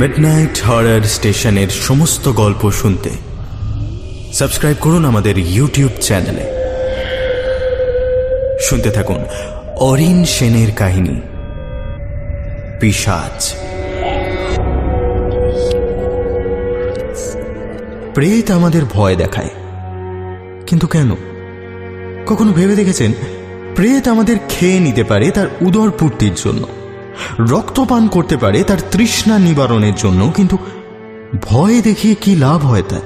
Midnight horror স্টেশনের সমস্ত গল্প শুনতে সাবস্ক্রাইব করুন আমাদের ইউটিউব চ্যানেলে। শুনতে থাকুন অরিন সেনের কাহিনী পিশাচ। প্রেত আমাদের ভয় দেখায়, কিন্তু কেন? কখনো ভেবে দেখেছেন প্রেত আমাদের খেয়ে নিতে পারে তার উদর পূর্তির জন্য, রক্তপান করতে পারে তার তৃষ্ণা নিবারণের জন্য, কিন্তু ভয় দেখিয়ে কি লাভ হয় তার?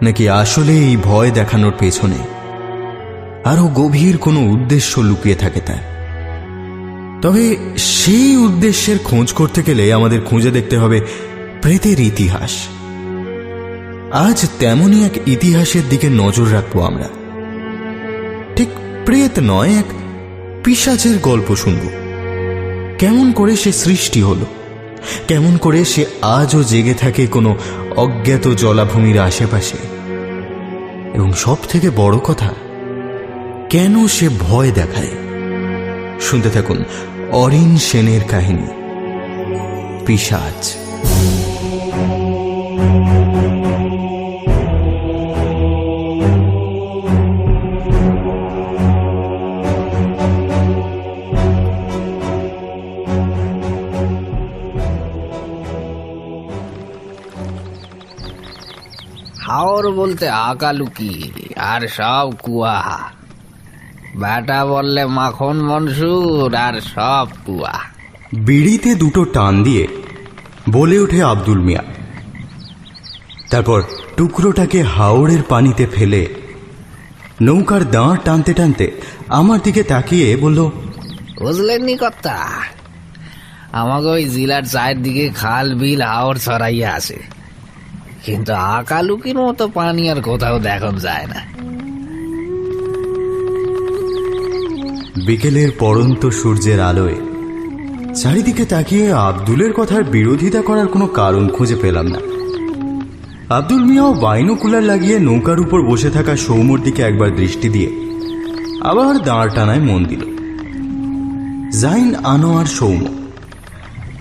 নাকি আসলে এই ভয় দেখানোর পেছনে আরো গভীর কোনো উদ্দেশ্য লুকিয়ে থাকে তার? তবে সেই উদ্দেশ্যের খোঁজ করতে গেলে আমাদের খুঁজে দেখতে হবে প্রেতের ইতিহাস। আজ তেমনই এক ইতিহাসের দিকে নজর রাখবো আমরা। ঠিক প্রেত নয়, এক পিশাচের গল্প শুনব। কেমন করে সে সৃষ্টি হলো, কেমন করে সে আজও জেগে থাকে কোনো অজ্ঞাত জলাভূমির আশেপাশে, এবং সব থেকে বড় কথা, কেন সে ভয় দেখায়। শুনতে থাকুন অরিন সেনের কাহিনী পিশাচ। হাওর বলতে আকালুকি আর সব কুয়া, বেটা বললে মাখন মনসুর আর সব কুয়া। বিড়িতে দুটো টান দিয়ে বলে ওঠে আব্দুল মিয়া। তারপর টুকরোটাকে হাওরের পানিতে ফেলে নৌকার দাঁড় টানতে টানতে আমার দিকে তাকিয়ে বলল, বুঝলেননি কথা, আমাকে ওই জেলার চারদিকে খাল বিল হাওর ছড়াইয়া আছে, কিন্তু আকালুকির মতো পানি আর কোথাও দেখন যায় না। বিকেলের পড়ন্ত সূর্যের আলোয় চারিদিকে তাকিয়ে আব্দুলের কথার বিরোধিতা করার কোনো কারণ খুঁজে পেলাম না। আব্দুল মিয়াও বাইনোকুলার লাগিয়ে নৌকার উপর বসে থাকা সৌম্যর দিকে একবার দৃষ্টি দিয়ে আবার দাঁড় টানায় মন দিল। জাইন আনোয়ার সৌম্য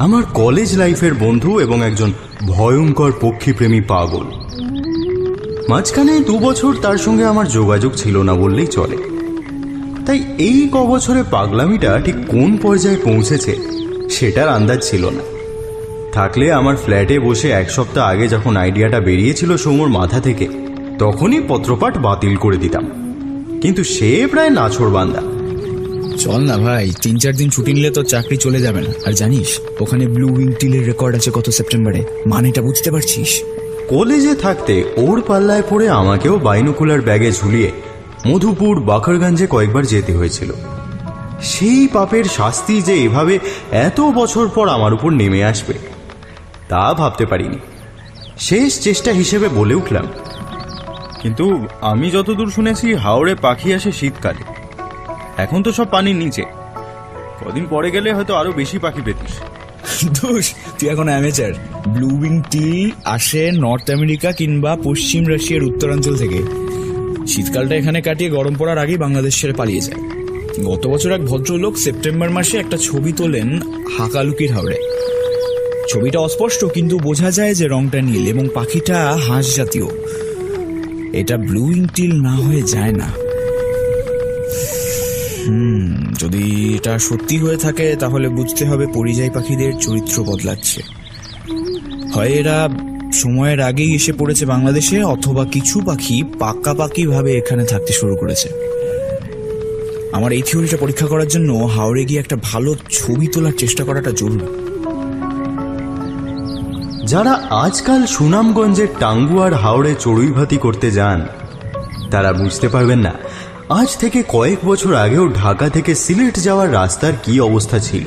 আমার কলেজ লাইফের বন্ধু এবং একজন ভয়ঙ্কর পক্ষীপ্রেমী পাগল। মাঝখানে 2 বছর তার সঙ্গে আমার যোগাযোগ ছিল না বললেই চলে। তাই এই বছরে পাগলামিটা ঠিক কোন পর্যায়ে পৌঁছেছে সেটার আন্দাজ ছিল না। থাকলে আমার ফ্ল্যাটে বসে 1 সপ্তাহ আগে যখন আইডিয়াটা বেরিয়েছিল সৌম্যর মাথা থেকে, তখনই পত্রপাঠ বাতিল করে দিতাম। কিন্তু সে প্রায় নাছোড়বান্দা। চল না ভাই, 3-4 দিন ছুটি নিলে তো চাকরি চলে যাবে না। আর জানিস ওখানে ব্লু উইং টিলের রেকর্ড আছে গত সেপ্টেম্বরে, মানেটা বুঝতে পারছিস? কলেজে থাকতে ওর পাল্লায় পড়ে আমাকেও বাইনোকুলার ব্যাগে ঝুলিয়ে মধুপুর বাকরগঞ্জে কয়েকবার যেতে হয়েছিল। সেই পাপের শাস্তি যে এভাবে এত বছর পর আমার উপর নেমে আসবে তা ভাবতে পারিনি। শেষ চেষ্টা হিসেবে বলে উঠলাম, কিন্তু আমি যতদূর শুনেছি হাওড়ে পাখি আসে শীতকালে, এখন তো সব পানির নিচে, কদিন পরে গেলে হয়তো আরো বেশি পাখি পেতিস। দোষ, তুই এখন অ্যামেচার। ব্লু উইং টিল আসে নর্থ আমেরিকা কিংবা পশ্চিম রাশিয়ার উত্তরাঞ্চল থেকে। শীতকালটা এখানে কাটিয়ে গরম পড়ার আগেই বাংলাদেশ ছেড়ে পালিয়ে যায়। গত বছর এক ভদ্রলোক সেপ্টেম্বর মাসে একটা ছবি তোলেন হাকালুকির হাওড়ে। ছবিটা অস্পষ্ট, কিন্তু বোঝা যায় যে রংটা নীল এবং পাখিটা হাঁস জাতীয়। এটা ব্লু উইং টিল না হয়ে যায় না। যদি এটা সত্যি হয়ে থাকে তাহলে বুঝতে হবে পরিযায়ী পাখিদের চরিত্র বদলাচ্ছে। হয় এরা সময়ের আগেই এসে পড়েছে বাংলাদেশে, অথবা কিছু পাখি পাকাপাকি ভাবে এখানে থাকতে শুরু করেছে। আমার এই থিওরিটা পরীক্ষা করার জন্য হাওড়ে গিয়ে একটা ভালো ছবি তোলার চেষ্টা করাটা জরুরি। যারা আজকাল সুনামগঞ্জের টাঙ্গুয়ার হাওড়ে চড়ুইভাতি করতে যান তারা বুঝতে পারবেন না আজ থেকে কয়েক বছর আগেও ঢাকা থেকে সিলেট যাওয়ার রাস্তার কি অবস্থা ছিল।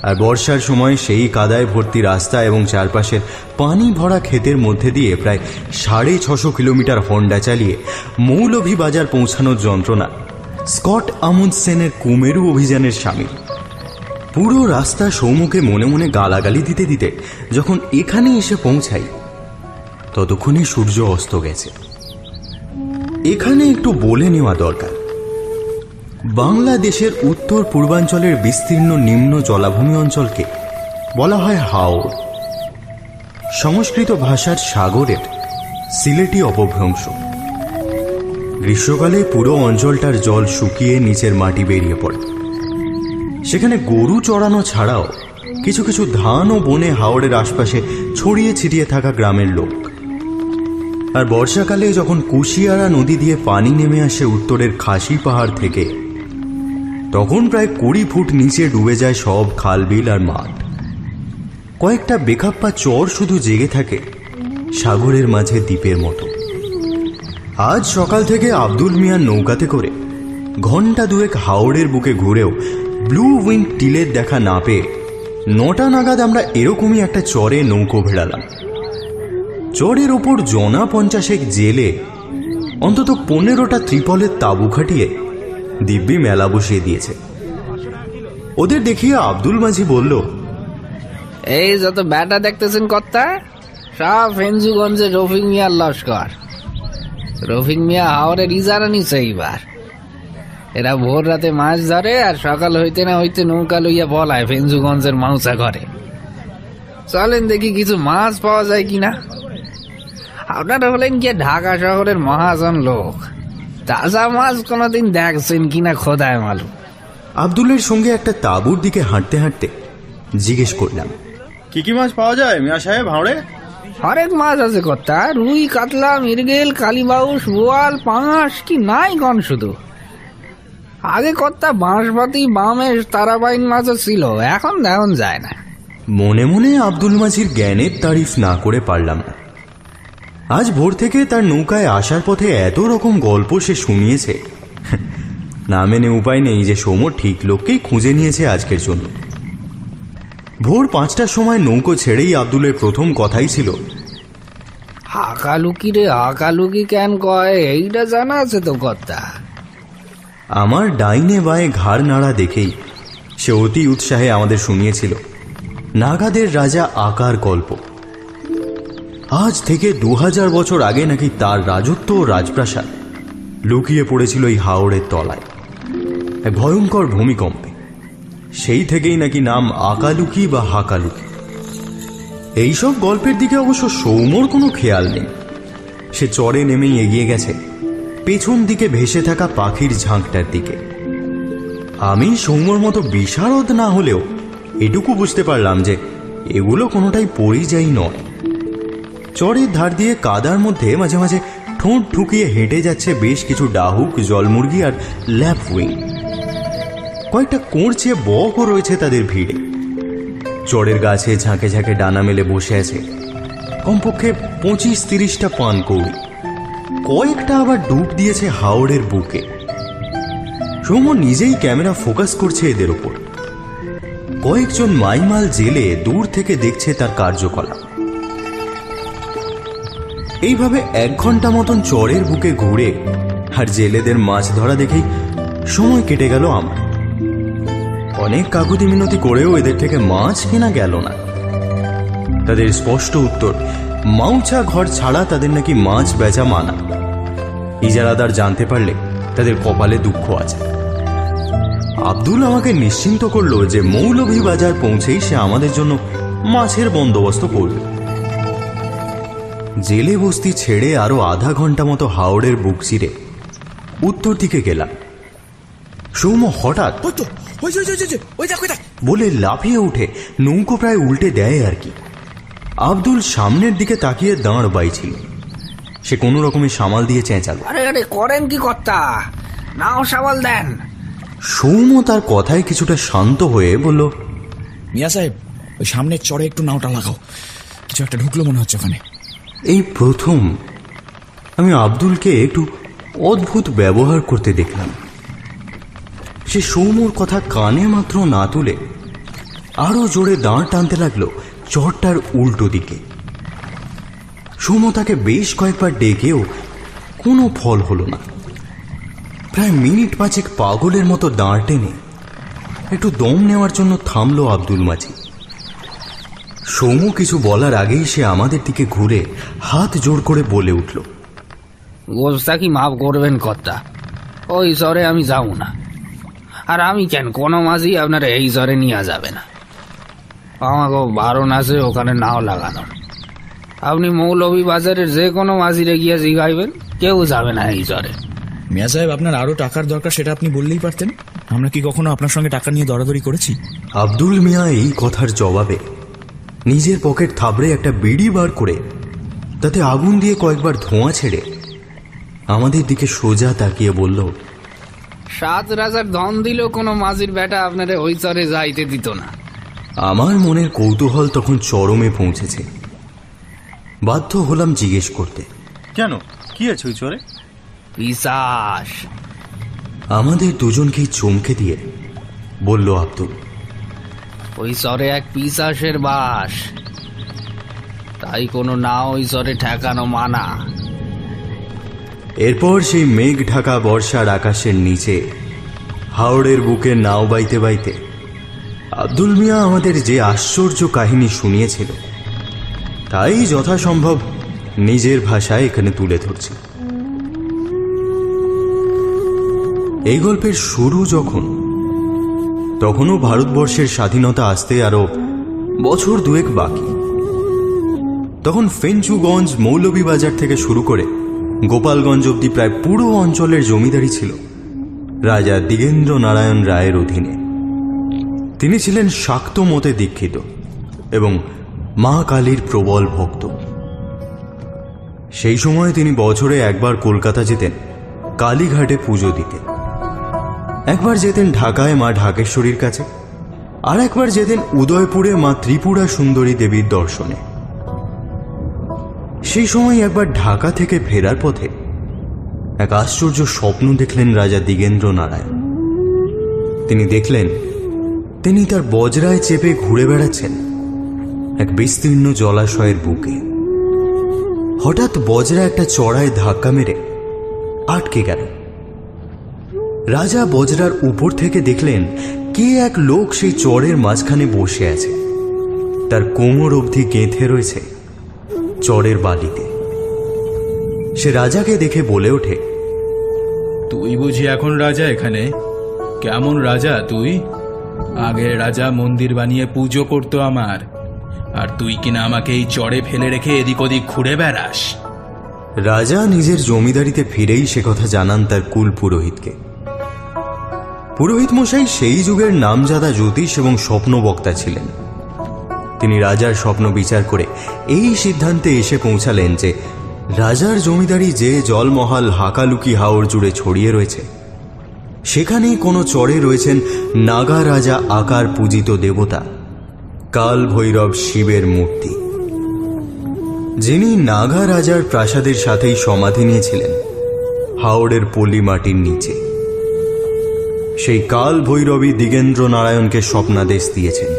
আর বর্ষার সময় সেই কাদায় ভর্তি রাস্তা এবং চারপাশের পানি ভরা ক্ষেতের মধ্যে দিয়ে প্রায় 650 কিলোমিটার হন্ডা চালিয়ে মৌলভীবাজার পৌঁছানোর যন্ত্রণা স্কট আমুন্ডসেনের কুমেরু অভিযানের সামিল। পুরো রাস্তা সৌম্যকে মনে মনে গালাগালি দিতে দিতে যখন এখানে এসে পৌঁছাই ততক্ষণে সূর্য অস্ত গেছে। এখানে একটু বলে নেওয়া দরকার, বাংলাদেশের উত্তর পূর্বাঞ্চলের বিস্তীর্ণ নিম্ন জলাভূমি অঞ্চলকে বলা হয় হাওর। সংস্কৃত ভাষার সাগরের সিলেটি অপভ্রংশ। গ্রীষ্মকালে পুরো অঞ্চলটার জল শুকিয়ে নিচের মাটি বেরিয়ে পড়ে। সেখানে গরু চড়ানো ছাড়াও কিছু কিছু ধান ও বনে হাওরের আশপাশে ছড়িয়ে ছিটিয়ে থাকা গ্রামের লোক। আর বর্ষাকালে যখন কুশিয়ারা নদী দিয়ে পানি নেমে আসে উত্তরের খাসি পাহাড় থেকে, তখন প্রায় 20 ফুট নিচে ডুবে যায় সব খালবিল আর মাঠ। কয়েকটা বেখাপ্পা চর শুধু জেগে থাকে সাগরের মাঝে দ্বীপের মতো। আজ সকাল থেকে আব্দুল মিয়ার নৌকাতে করে ঘন্টা দুয়েক হাওড়ের বুকে ঘুরেও ব্লু উইং টিলের দেখা না পেয়ে 9টা নাগাদ আমরা এরকমই একটা চরে নৌকো ভেড়ালাম। চরের ওপর জনা 50 জেলে অন্তত 15টা ত্রিপলের তাঁবু খাটিয়ে দিব্যি মেলা বসিয়ে দিয়েছে। ওদের দেখিয়ে আব্দুল মাঝি বলল, এই যত ব্যাটা দেখতেছেন কর্তা, সব ফেঞ্জুগঞ্জের রফিক মিয়ার লস্কর। রফিক মিয়া হাওরের ইজারা নিছে এইবার। এরা ভোর রাতে মাছ ধরে আর সকাল হইতে না হইতে নৌকা লইয়া বলায় ফেঞ্জুগঞ্জের মাউসা ঘরে। চলেন দেখি কিছু মাছ পাওয়া যায় কিনা। আপনারা হলেন গিয়ে ঢাকা শহরের মহাজন লোক, তাজা মাছ কোনোদিন দেখছেন কিনা খোদায় মালুম। আব্দুলের সঙ্গে একটা তাঁবুর দিকে হাঁটতে হাঁটতে জিজ্ঞেস করলাম, কি কি মাছ পাওয়া যায় মিয়া সাহেব হাওড়ে? হরেক মাছ আছে কর্তা, রুই, কাতলা, মৃগেল, কালীবাউস, বোয়াল, পাঙাশ, কি নাই গন শুধু। আগে কর্তা বাঁশবাতি, বামেশ, তারাবাইন মাছও ছিল, এখন দেখন যায় না। মনে মনে আব্দুল মাঝির জ্ঞানের তারিফ না করে পারলাম না। আজ ভোর থেকে তার নৌকায় আসার পথে এত রকম গল্প সে শুনিয়েছে, না মেনে উপায় নেই যে সমর ঠিক লোককেই খুঁজে নিয়েছে আজকের জন্য। ভোর 5টার সময় নৌকো ছেড়েই আব্দুলের প্রথম কথাই ছিল, হাকালুকি রে হাকালুকি কেন কয় এইটা জানা আছে তো কর্তা? আমার ডাইনে বাঁয়ে ঘাড় নাড়া দেখেই সে অতি উৎসাহে আমাদের শুনিয়েছিল নাগাদের রাজা আকার গল্প। আজ থেকে 2000 বছর আগে নাকি তার রাজত্ব ও রাজপ্রাসাদ লুকিয়ে পড়েছিল এই হাওড়ের তলায় এক ভয়ঙ্কর ভূমিকম্পে। সেই থেকেই নাকি নাম আকালুকি বা হাকালুকি। এইসব গল্পের দিকে অবশ্য সৌমর কোনো খেয়াল নেই। সে চরে নেমেই এগিয়ে গেছে পেছন দিকে ভেসে থাকা পাখির ঝাঁকটার দিকে। আমি সৌমর মতো বিশারদ না হলেও এটুকু বুঝতে পারলাম যে এগুলো কোনোটাই পরিযায়ী নয়। চরের ধার দিয়ে কাদার মধ্যে মাঝে মাঝে ঠোঁট ঢুকিয়ে হেঁটে যাচ্ছে বেশ কিছু ডাহুক, জলমুরগি আর ল্যাপউইং। কয়েকটা কোঁড়ছে বকও রয়েছে তাদের ভিড়ে। চরের গাছে ঝাঁকে ঝাঁকে ডানা মেলে বসে আছে কমপক্ষে 25-30টা পানকৌড়ি। কয়েকটা আবার ডুব দিয়েছে হাওড়ের বুকে। সৌম্য নিজেই ক্যামেরা ফোকাস করছে এদের ওপর। কয়েকজন মাইমাল জেলে দূর থেকে দেখছে তার কার্যকলাপ। এইভাবে 1 ঘন্টা মতন চরের বুকে ঘুরে আর জেলেদের মাছ ধরা দেখেই সময় কেটে গেল আমার। অনেক কাকুতি মিনতি করেও এদের থেকে মাছ কেনা গেল না। তাদের স্পষ্ট উত্তর, মাউচা ঘর ছাড়া তাদের নাকি মাছ বেচা মানা। ইজারাদার জানতে পারলে তাদের কপালে দুঃখ আছে। আব্দুল আমাকে নিশ্চিন্ত করলো যে মৌলভীবাজার পৌঁছেই সে আমাদের জন্য মাছের বন্দোবস্ত করবে। জেলে বস্তি ছেড়ে আরো আধা ঘন্টা মতো হাওড়ের বুক চিরে উত্তর দিকে গেলাম। সৌম্য হঠাৎ বলে লাফিয়ে উঠে নৌকো প্রায় উল্টে দেয় আর কি। আব্দুল সামনের দিকে তাকিয়ে দাঁড় বাইছিল। সে কোনো রকমে সামাল দিয়ে চেঁচাল, আরে আরে করেন কি কর্তা, নাও সামাল দেন। সৌম্য তার কথায় কিছুটা শান্ত হয়ে বলল, মিয়া সাহেব ওই সামনের চরে একটু নাওটা লাগাও, কিছু একটা ঢুকলো মনে হচ্ছে ওখানে। এই প্রথম আমি আব্দুলকে একটু অদ্ভুত ব্যবহার করতে দেখলাম। সে সৌম্যর কথা কানে মাত্র না তুলে আরো জোরে দাঁড় টানতে লাগলো চরটার উল্টো দিকে। সৌম্য তাকে বেশ কয়েকবার ডেকেও কোনো ফল হলো না। প্রায় মিনিট 5 পাগলের মতো দাঁড় টেনে একটু দম নেওয়ার জন্য থামলো আব্দুল মাঝি। সৌম্য কিছু বলার আগেই সে আমাদের দিকে ঘুরে হাত জোড় করে বলে উঠল, গোস্তাকি মাফ করবেন কর্তা, ওই জ্বরে আমি যাব না। আর আমি কেন, কোনো মাঝি আপনারা এই জ্বরে নিয়ে যাবে না। আমাকেও বারণ আছে ওখানে নাও লাগানো। আপনি মৌলভীবাজারের যে কোনো মাঝিরে গিয়ে জিগাইবেন, কেউ যাবে না এই জ্বরে। মিয়া সাহেব, আপনার আরো টাকার দরকার, সেটা আপনি বললেই পারতেন। আমরা কি কখনো আপনার সঙ্গে টাকা নিয়ে দরাদরি করেছি? আব্দুল মিয়া এই কথার জবাবে নিজের পকেট থাবড়ে একটা বিড়ি বার করে তাতে আগুন দিয়ে কয়েকবার ধোঁয়া ছেড়ে আমাদের দিকে সোজা তাকিয়ে বলল, 7 রাজার ধন দিল কোনো মাঝির বেটা আপনারে ওই চরে যাইতে দিত না। আমার মনের কৌতূহল তখন চরমে পৌঁছেছে। বাধ্য হলাম জিজ্ঞেস করতে, কেন, কি আছে ওই চরে? পিশাচ। আমাদের দুজনকেই চমকে দিয়ে বলল আব্দুল, ওই চরে এক পিশাচের বাস, তাই কোনো না ওই চরে ঠেকানো মানা। এরপর সেই মেঘ ঢাকা বর্ষার আকাশের নিচে হাওড়ের বুকে নাও বাইতে বাইতে আব্দুল মিয়া আমাদের যে আশ্চর্য কাহিনী শুনিয়েছিল তাই যথাসম্ভব নিজের ভাষায় এখানে তুলে ধরছি। এই গল্পের শুরু তখনও ভারতবর্ষের স্বাধীনতা আসতে আরো বছর 2 বাকি। তখন ফেঞ্চুগঞ্জ, মৌলভীবাজার থেকে শুরু করে গোপালগঞ্জ অবধি প্রায় পুরো অঞ্চলের জমিদারি ছিল রাজা দিগেন্দ্র নারায়ণ রায়ের অধীনে। তিনি ছিলেন শাক্ত মতে দীক্ষিত এবং মা কালীর প্রবল ভক্ত। সেই সময় তিনি বছরে একবার কলকাতা যেতেন কালীঘাটে পুজো দিতে, একবার যেতেন ঢাকায় মা ঢাকেশ্বরীর কাছে, আর একবার যেতেন উদয়পুরে মা ত্রিপুরা সুন্দরী দেবীর দর্শনে। সেই সময় একবার ঢাকা থেকে ফেরার পথে এক আশ্চর্য স্বপ্ন দেখলেন রাজা দিগেন্দ্র নারায়ণ। তিনি দেখলেন তিনি তার বজরায় চেপে ঘুরে বেড়াচ্ছেন এক বিস্তীর্ণ জলাশয়ের বুকে। হঠাৎ বজরা একটা চড়ায় ধাক্কা মেরে আটকে গেল। রাজা বজরার উপর থেকে দেখলেন কে এক লোক সেই চড়ের মাঝখানে বসে আছে, তার কোমর অবধি গেঁথে রয়েছে চড়ের বালিতে। সে রাজাকে দেখে বলে ওঠে, তুই বুঝি এখন রাজা এখানে? কেমন রাজা তুই? আগে রাজা মন্দির বানিয়ে পুজো করতো আমার, আর তুই কিনা আমাকে এই চড়ে ফেলে রেখে এদিক ওদিক ঘুরে বেড়াস। রাজা নিজের জমিদারিতে ফিরেই সে কথা জানান তার কুল পুরোহিতকে। পুরোহিত মশাই সেই যুগের নামজাদা জ্যোতিষ এবং স্বপ্নবক্তা ছিলেন। তিনি রাজার স্বপ্ন বিচার করে এই সিদ্ধান্তে এসে পৌঁছালেন যে রাজার জমিদারি যে জলমহাল হাকালুকি হাওড় জুড়ে ছড়িয়ে রয়েছে সেখানেই কোনো চরে রয়েছেন নাগা রাজা আকার পূজিত দেবতা কাল ভৈরব শিবের মূর্তি, যিনি নাগা রাজার প্রাসাদের সাথেই সমাধি নিয়েছিলেন হাওড়ের পল্লী মাটির নিচে। সেই কাল ভৈরবী দিগেন্দ্র নারায়ণকে স্বপ্নাদেশ দিয়েছেন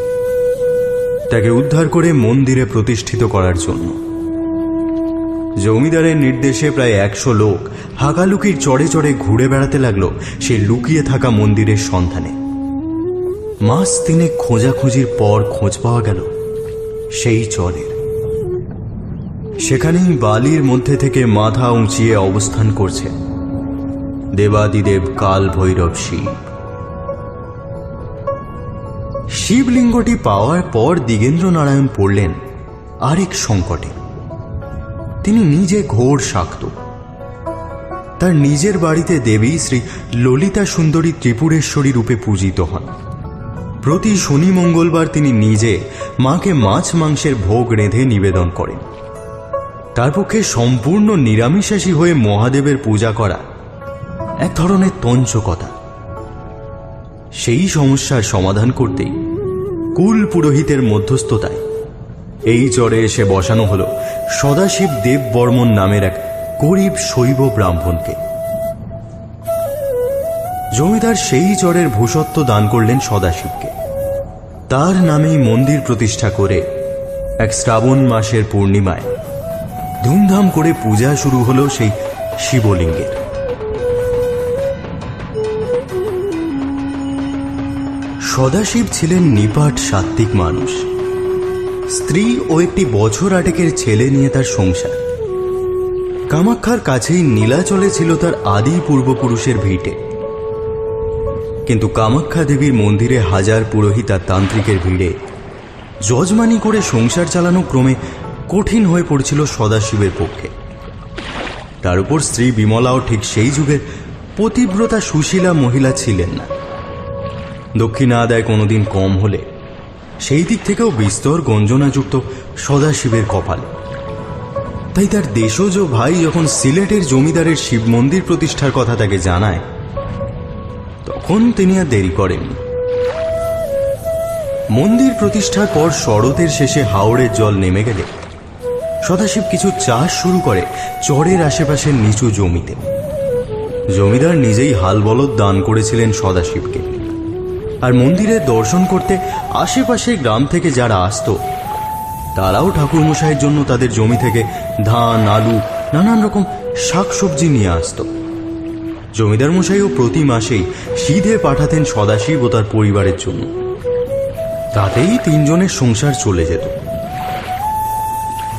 তাকে উদ্ধার করে মন্দিরে প্রতিষ্ঠিত করার জন্য। জমিদারের নির্দেশে প্রায় 100 লোক হাকালুকির চড়ে চড়ে ঘুরে বেড়াতে লাগলো সে লুকিয়ে থাকা মন্দিরের সন্ধানে। মাস 3 খোঁজাখুঁজির পর খোঁজ পাওয়া গেল সেই চরের। সেখানেই বালির মধ্যে থেকে মাথা উঁচিয়ে অবস্থান করছে দেবাদিদেব কাল ভৈরব শিব। শিবলিঙ্গটি পাওয়ার পর দিগেন্দ্র নারায়ণ পড়লেন আরেক সংকটে। তিনি নিজে ঘোর শাক্ত। তার নিজের বাড়িতে দেবী শ্রী ললিতা সুন্দরী ত্রিপুরেশ্বরী রূপে পূজিত হন। প্রতি শনি মঙ্গলবার তিনি নিজে মাকে মাছ মাংসের ভোগ রেঁধে নিবেদন করেন। তার পক্ষে সম্পূর্ণ নিরামিষাশী হয়ে মহাদেবের পূজা করা এক ধরনের তঞ্চকতা। সেই সমস্যার সমাধান করতেই কুল পুরোহিতের মধ্যস্থতায় এই চরে এসে বসানো হল সদাশিব দেব বর্মন নামের এক গরিব শৈব ব্রাহ্মণকে। জমিদার সেই চরের ভূসত্ব দান করলেন সদাশিবকে। তার নামেই মন্দির প্রতিষ্ঠা করে এক শ্রাবণ মাসের পূর্ণিমায় ধুমধাম করে পূজা শুরু হলো সেই শিবলিঙ্গের। সদাশিব ছিলেন নিপাট সাত্ত্বিক মানুষ। স্ত্রী ও একটি বছর 8 ছেলে নিয়ে তার সংসার। কামাখ্যার কাছেই নীলাচলে ছিল তার আদি পূর্বপুরুষের ভিটে। কিন্তু কামাখ্যা দেবীর মন্দিরে হাজার পুরোহিত আর তান্ত্রিকের ভিড়ে যজমানি করে সংসার চালানো ক্রমে কঠিন হয়ে পড়ছিল সদাশিবের পক্ষে। তার উপর স্ত্রী বিমলাও ঠিক সেই যুগের পতিব্রতা সুশীলা মহিলা ছিলেন না। দক্ষিণা আদায় কোনোদিন কম হলে সেই দিক থেকেও বিস্তর গঞ্জনাযুক্ত সদাশিবের কপালে। তাই তার দেশজ ভাই যখন সিলেটের জমিদারের শিব মন্দির প্রতিষ্ঠার কথা তাকে জানায়, তখন তিনি আর দেরি করেননি। মন্দির প্রতিষ্ঠার পর শরতের শেষে হাওড়ের জল নেমে গেলে সদাশিব কিছু চাষ শুরু করে চরের আশেপাশের নিচু জমিতে। জমিদার নিজেই হাল বলদ দান করেছিলেন সদাশিবকে, আর মন্দিরের দর্শন করতে আশেপাশের গ্রাম থেকে যারা আসতো তারাও ঠাকুরমশাইয়ের জন্য তাদের জমি থেকে ধান, আলু, নানান রকম শাকসবজি নিয়ে আসতো। জমিদার মশাইও প্রতি মাসেই সিধে পাঠাতেন সদাশিব ও তার পরিবারের জন্য। তাতেই তিনজনের সংসার চলে যেত।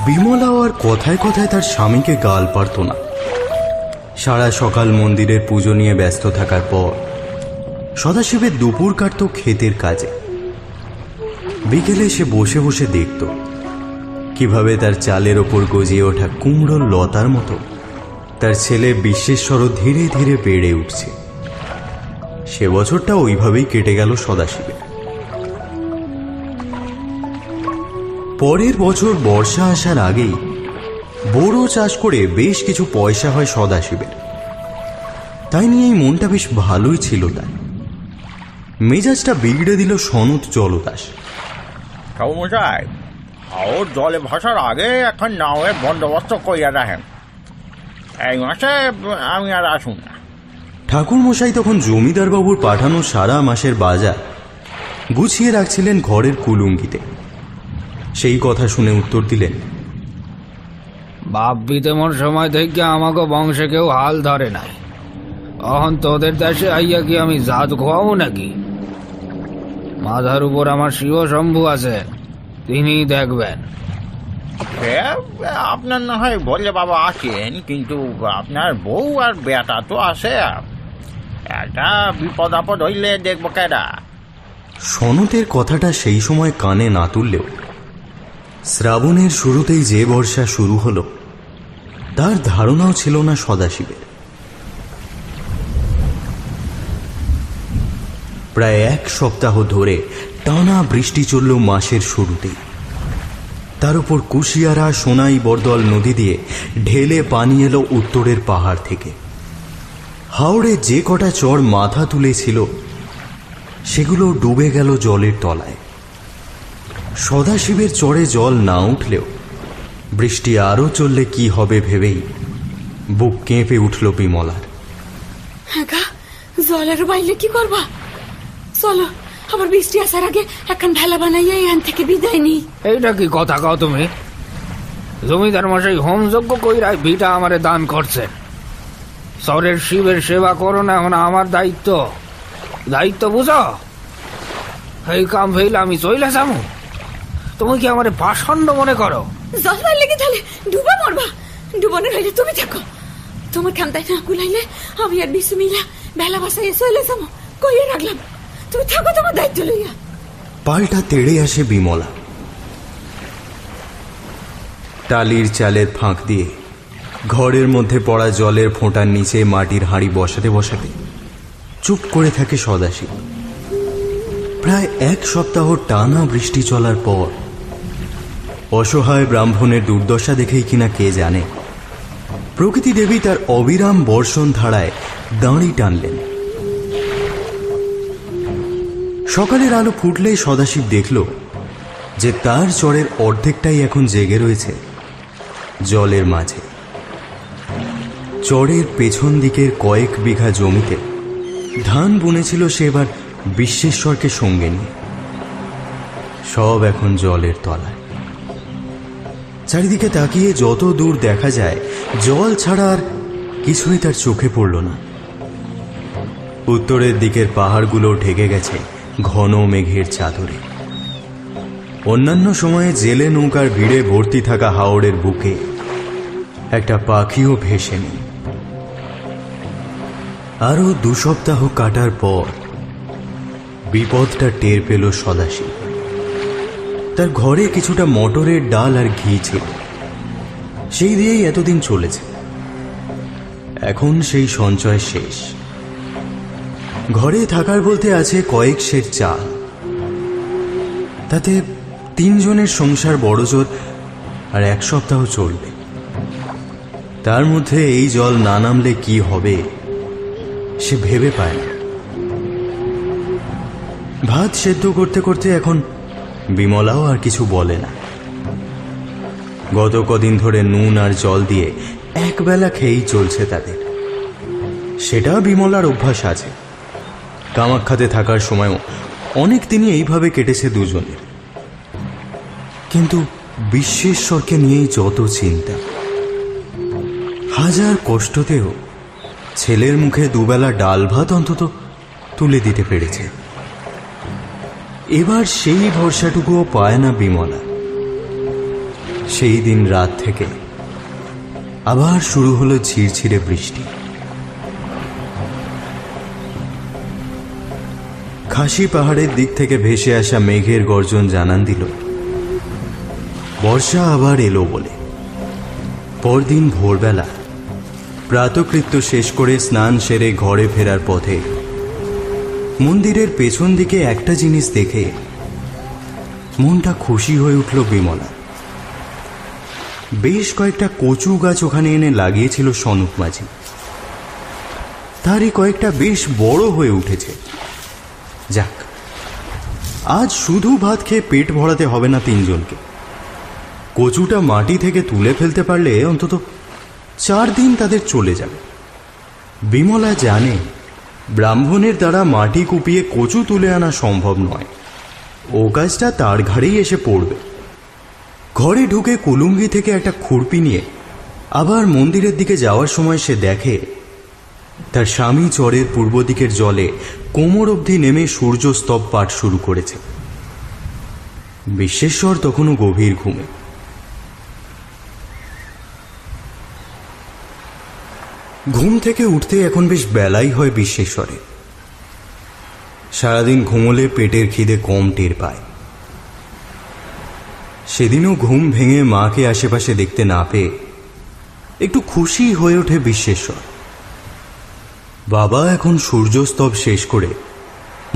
বিমলাও আর কথায় কথায় তার স্বামীকে গাল পারত না। সারা সকাল মন্দিরের পুজো নিয়ে ব্যস্ত থাকার পর সদাশিবের দুপুর কাটত ক্ষেতের কাজে। বিকেলে সে বসে বসে দেখত কিভাবে তার চালের ওপর গজিয়ে ওঠা কুমড়োর লতার মতো তার ছেলে বিশ্বেশ্বরও ধীরে ধীরে বেড়ে উঠছে। সে বছরটা ওইভাবেই কেটে গেল সদাশিবের। পরের বছর বর্ষা আসার আগেই বোরো চাষ করে বেশ কিছু পয়সা হয় সদাশিবের। তাই নিয়েই মনটা বেশ ভালোই ছিল তার। মেজাজটা বিগড়ে দিল সনত জলদাস। ঠাকুরমশাই, হাওর জলে ভাসার আগে এখন নাওয়ের বন্দোবস্ত কইয়া রাখেন। এই মাসে আমি আর আসুন না। ঠাকুরমশাই তখন জমিদার বাবুর পাঠানো সারা মাসের বাজার গুছিয়ে রাখছিলেন ঘরের কুলুঙ্গিতে। সেই কথা শুনে উত্তর দিলেন, বাপ বিতেমর সময় থেকে আমাকে বংশে কেউ হাল ধরে নাই। এখন তোদের দেশে আইয়া কি আমি জাত খোয়াবো নাকি? মাথার উপর আমার শিব শম্ভু আছে, তিনি দেখবেন। সে আপনার না হয় বললে বাবা আসেন, কিন্তু আপনার বউ আর বেটা তো আসে। একটা বিপদ আপদ হইলে দেখবো কেডা? সনতের কথাটা সেই সময় কানে না তুললেও শ্রাবণের শুরুতেই যে বর্ষা শুরু হলো তার ধারণাও ছিল না সদাশিবের। প্রায় এক সপ্তাহ ধরে টানা বৃষ্টি চলল মাসের শুরুতেই। তার উপর কুশিয়ারা, সোনাই বরদল নদী দিয়ে ঢেলে পানি এলো উত্তরের পাহাড় থেকে। হাওড়ে যে কটা চর মাথা তুলেছিল সেগুলো ডুবে গেল জলের তলায়। সদাশিবের চরে জল না উঠলেও বৃষ্টি আরো চললে কি হবে ভেবেই বুক কেঁপে উঠল বিমলার। হ্যাঁ গা, জলের বাইলে কি করবা? চলো, আবার বৃষ্টি আসার আগে এখন ভেলা বানাইয়া এখান থেকে বিদায় নিই। এইটা কি কথা কও তুমি? জমিদার মশাই হোম যজ্ঞ কইরা ভিটা আমারে দান করছেন। শহরের শিবের সেবা করো না এখন আমার দায়িত্ব। দায়িত্ব বুঝো? এই কাম ফেলে আমি চইলা যাবো? তুমি কি আমারে পাষণ্ড মনে করো? জল বাইলে কি তাহলে ডুবা মরবা? ডুবানোর হইলে তুমি থাকো। তোমার খান্তায় না কুলাইলে আমি আর বিশু মিলা ভেলা বাসাইয়া চলে যাবো কইয়া রাখলাম। তুমি থাকো তোমার দায়িত্ব লইয়া। পাল্টা তেড়ে আসে বিমলা। টালির চালের ফাঁক দিয়ে ঘরের মধ্যে পড়া জলের ফোঁটার নিচে মাটির হাঁড়ি বসাতে বসাতে চুপ করে থাকে সদাশিব। প্রায় এক সপ্তাহ টানা বৃষ্টি চলার পর অসহায় ব্রাহ্মণের দুর্দশা দেখেই কিনা কে জানে প্রকৃতি দেবী তার অবিরাম বর্ষণ ধারায় দাঁড়ি টানলেন। সকালের আলো ফুটলেই সদাশিব দেখল যে তার চরের অর্ধেকটাই এখন জেগে রয়েছে জলের মাঝে। চরের পেছন দিকের কয়েক বিঘা জমিতে ধান বুনেছিল সে এবার বিশ্বেশ্বরকে সঙ্গে নিয়ে। সব এখন জলের তলায়। চারিদিকে তাকিয়ে যত দূর দেখা যায় জল ছাড়া আর কিছুই তার চোখে পড়ল না। উত্তরের দিকের পাহাড়গুলো ঢেকে গেছে ঘন মেঘের চাদরে। অন্যান্য সময়ে জেলে নৌকার ভিড়ে ভর্তি থাকা হাওড়ের বুকে একটা পাখিও ভেসে নেই। আরো 2 সপ্তাহ কাটার পর বিপদটা টের পেল সদাশিব। তার ঘরে কিছুটা মটরের ডাল আর ঘি ছিল, সেই দিয়েই এতদিন চলেছে। এখন সেই সঞ্চয় শেষ। ঘরে থাকার বলতে আছে কয়েক সের চাল, তাতে 3 জনের সংসার বড়জোর আর 1 সপ্তাহ চলবে। তার মধ্যে এই জল না নামলে কি হবে সে ভেবে পায় না। ভাত সেদ্ধ করতে করতে এখন বিমলাও আর কিছু বলে না। গত কদিন ধরে নুন আর জল দিয়ে একবেলা খেয়েই চলছে তাদের। সেটা বিমলার অভ্যাস আছে। কামাখ্যাতে থাকার সময়ও অনেক দিনই এইভাবে কেটেছে দুজনের। কিন্তু বিশ্বেশ্বরকে নিয়েই যত চিন্তা। হাজার কষ্টতেও ছেলের মুখে দুবেলা ডাল ভাত অন্তত তুলে দিতে পেরেছে। এবার সেই ভরসাটুকুও পায় না বিমলা। সেই দিন রাত থেকে আবার শুরু হলো ঝিরঝিরে বৃষ্টি। খাসি পাহাড়ের দিক থেকে ভেসে আসা মেঘের গর্জন জানান দিল বর্ষা আবার এলো বলে। পরদিন ভোরবেলা প্রাতকৃত্য শেষ করে স্নান সেরে ঘরে ফেরার পথে মন্দিরের পেছন দিকে একটা জিনিস দেখে মনটা খুশি হয়ে উঠল বিমলা। বেশ কয়েকটা কচু গাছ ওখানে এনে লাগিয়েছিল সনুক মাঝি। তারই কয়েকটা বেশ বড় হয়ে উঠেছে। যাক, আজ শুধু ভাত খেয়ে পেট ভরাতে হবে না 3 জনকে। কচুটা মাটি থেকে তুলে ফেলতে পারলে অন্তত 4 দিন তাদের চলে যাবে। বিমলা জানে ব্রাহ্মণের দ্বারা মাটি কুপিয়ে কচু তুলে আনা সম্ভব নয়। ও কাজটা তার ঘাড়েই এসে পড়বে। ঘরে ঢুকে কুলুঙ্গি থেকে একটা খুরপি নিয়ে আবার মন্দিরের দিকে যাওয়ার সময় সে দেখে তার স্বামী চরের পূর্ব দিকের জলে কোমর অবধি নেমে সূর্যস্তব পাঠ শুরু করেছে। বিশ্বেশ্বর তখনও গভীর ঘুমে। ঘুম থেকে উঠতে এখন বেশ বেলাই হয় বিশ্বেশ্বরে। সারাদিন ঘুমোলে পেটের খিদে কম টের পায়। সেদিনও ঘুম ভেঙে মাকে আশেপাশে দেখতে না পেয়ে একটু খুশি হয়ে ওঠে বিশ্বেশ্বর। বাবা এখন সূর্যস্তব শেষ করে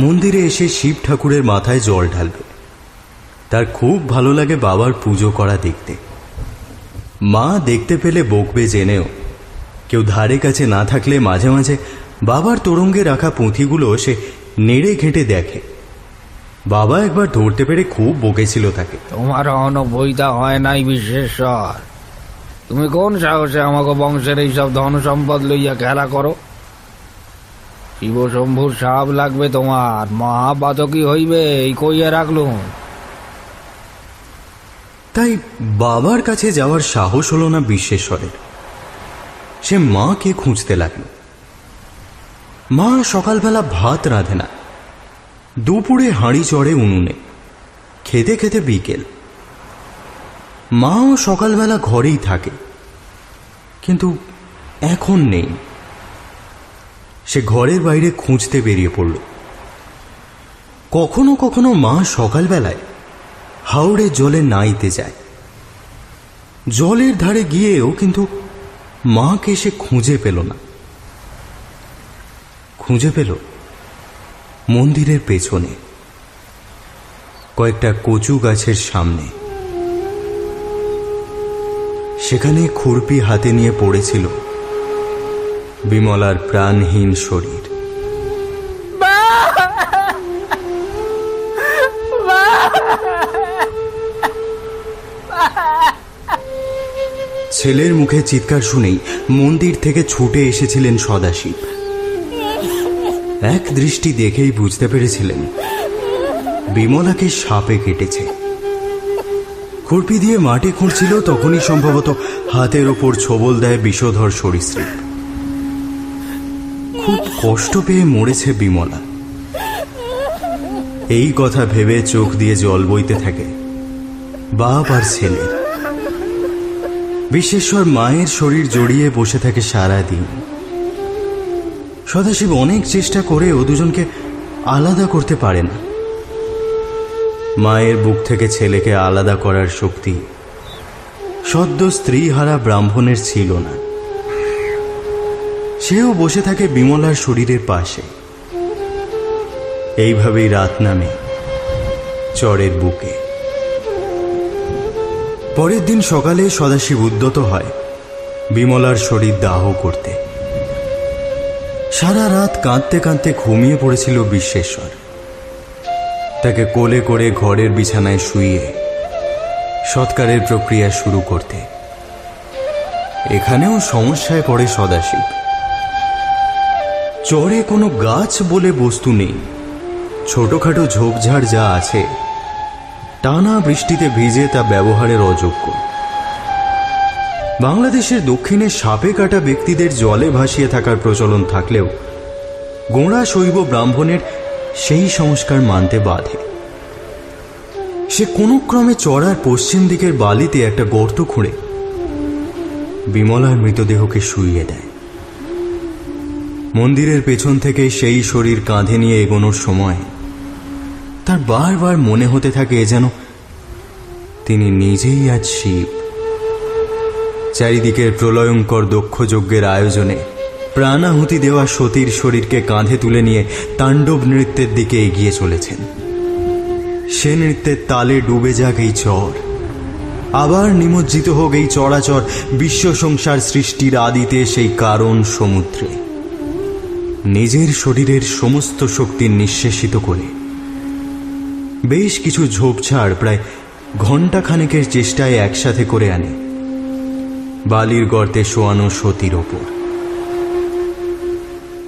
মন্দিরে এসে শিব ঠাকুরের মাথায় জল ঢালবে। তার খুব ভালো লাগে বাবার পুজো করা দেখতে। মা দেখতে পেলে বকবে জেনেও কেউ ধারে কাছে না থাকলে মাঝে মাঝে বাবার তোরঙ্গে রাখা পুঁথিগুলো সে নেড়ে ঘেঁটে দেখে। বাবা একবার ধরতে পেরে খুব বকেছিল তাকে। তোমার অনবইতা হয় নাই বিশ্বেশ্বর। তুমি কোন সাহসে আমাকে বংশের এইসব ধন সম্পদ লইয়া খেলা করো? শিব শম্ভুর সাপ লাগবে তোমার, মহাপাতকী হইবে এই কইয়া রাখলুম। তাই বাবার কাছে যাওয়ার সাহস হলো না বিশ্বেশ্বরের। সে মাকে খুঁজতে লাগলো। মা সকালবেলা ভাত রাঁধে না, দুপুরে হাঁড়ি চড়ে উনুনে, খেতে খেতে বিকেল। মাও সকালবেলা ঘরেই থাকে, কিন্তু এখন নেই। সে ঘরের বাইরে খুঁজতে বেরিয়ে পড়ল। কখনো কখনো মা সকালবেলায় হাওড়ে জলে নাইতে যায়। জলের ধারে গিয়েও কিন্তু মাকে সে খুঁজে পেল না। খুঁজে পেল মন্দিরের পেছনে কয়েকটা কচু গাছের সামনে। সেখানে খুরপি হাতে নিয়ে পড়েছিল বিমলার প্রাণহীন শরীর। ছেলের মুখে চিৎকার শুনেই মন্দির থেকে ছুটে এসেছিলেন সদাশিব। এক দৃষ্টি দেখেই বুঝতে পেরেছিলেন বিমলাকে সাপে কেটেছে। খুরপি দিয়ে মাটি খুঁড়ছিল, তখনই সম্ভবত হাতের ওপর ছোবল দেয় বিষধর সরীসৃপ। খুব কষ্ট পেয়ে মরেছে বিমলা। এই কথা ভেবে চোখ দিয়ে জল বইতে থাকে বাপ আর ছেলের। বিশ্বেশ্বর মায়ের শরীর জড়িয়ে বসে থাকে সারাদিন। সদাশিব অনেক চেষ্টা করে ও দুজনকে আলাদা করতে পারে না। মায়ের বুক থেকে ছেলেকে আলাদা করার শক্তি সদ্য স্ত্রীহারা ব্রাহ্মণের ছিল না। সেও বসে থাকে বিমলার শরীরের পাশে। এইভাবেই রাত নামে চরের বুকে। পরের দিন সকালে সদাশিব উদ্যত হয় বিমলার শরীর দাহ করতে। সারা রাত কাঁদতে কাঁদতে ঘুমিয়ে পড়েছিল বিশ্বেশ্বর। তাকে কোলে করে ঘরের বিছানায় শুইয়ে সৎকারের প্রক্রিয়া শুরু করতে। এখানেও সমস্যায় পড়ে সদাশিব। চরে কোনো গাছ বলে বস্তু নেই। ছোটখাটো ঝোপঝাড় যা আছে টানা বৃষ্টিতে ভিজে তা ব্যবহারের অযোগ্য। বাংলাদেশের দক্ষিণে সাপে কাটা ব্যক্তিদের জলে ভাসিয়ে থাকার প্রচলন থাকলেও গোঁড়া শৈব ব্রাহ্মণের সেই সংস্কার মানতে বাধে। সে কোনো ক্রমে চড়ার পশ্চিম দিকের বালিতে একটা গর্ত খুঁড়ে বিমলার মৃতদেহকে শুইয়ে দেয়। মন্দিরের পেছন থেকে সেই শরীর কাঁধে নিয়ে এগোনোর সময় তার বারবার মনে হতে থাকে যেন তিনি নিজেই আজ শিব। চারিদিকের প্রলয়ঙ্কর দক্ষ যজ্ঞের আয়োজনে প্রাণাহুতি দেওয়া সতীর শরীরকে কাঁধে তুলে নিয়ে তাণ্ডব নৃত্যের দিকে এগিয়ে চলেছেন। সে নৃত্যের তালে ডুবে যাক এই চর, আবার নিমজ্জিত হোক এই চরাচর বিশ্ব সংসার সৃষ্টির আদিতে সেই কারণ সমুদ্রে। নিজের শরীরের সমস্ত শক্তি নিঃশেষিত করে বেশ কিছু ঝোপঝাড় প্রায় ঘণ্টাখানেকের চেষ্টায় একসাথে করে আনে বালির গর্তে শোয়ানো সতীর ওপর।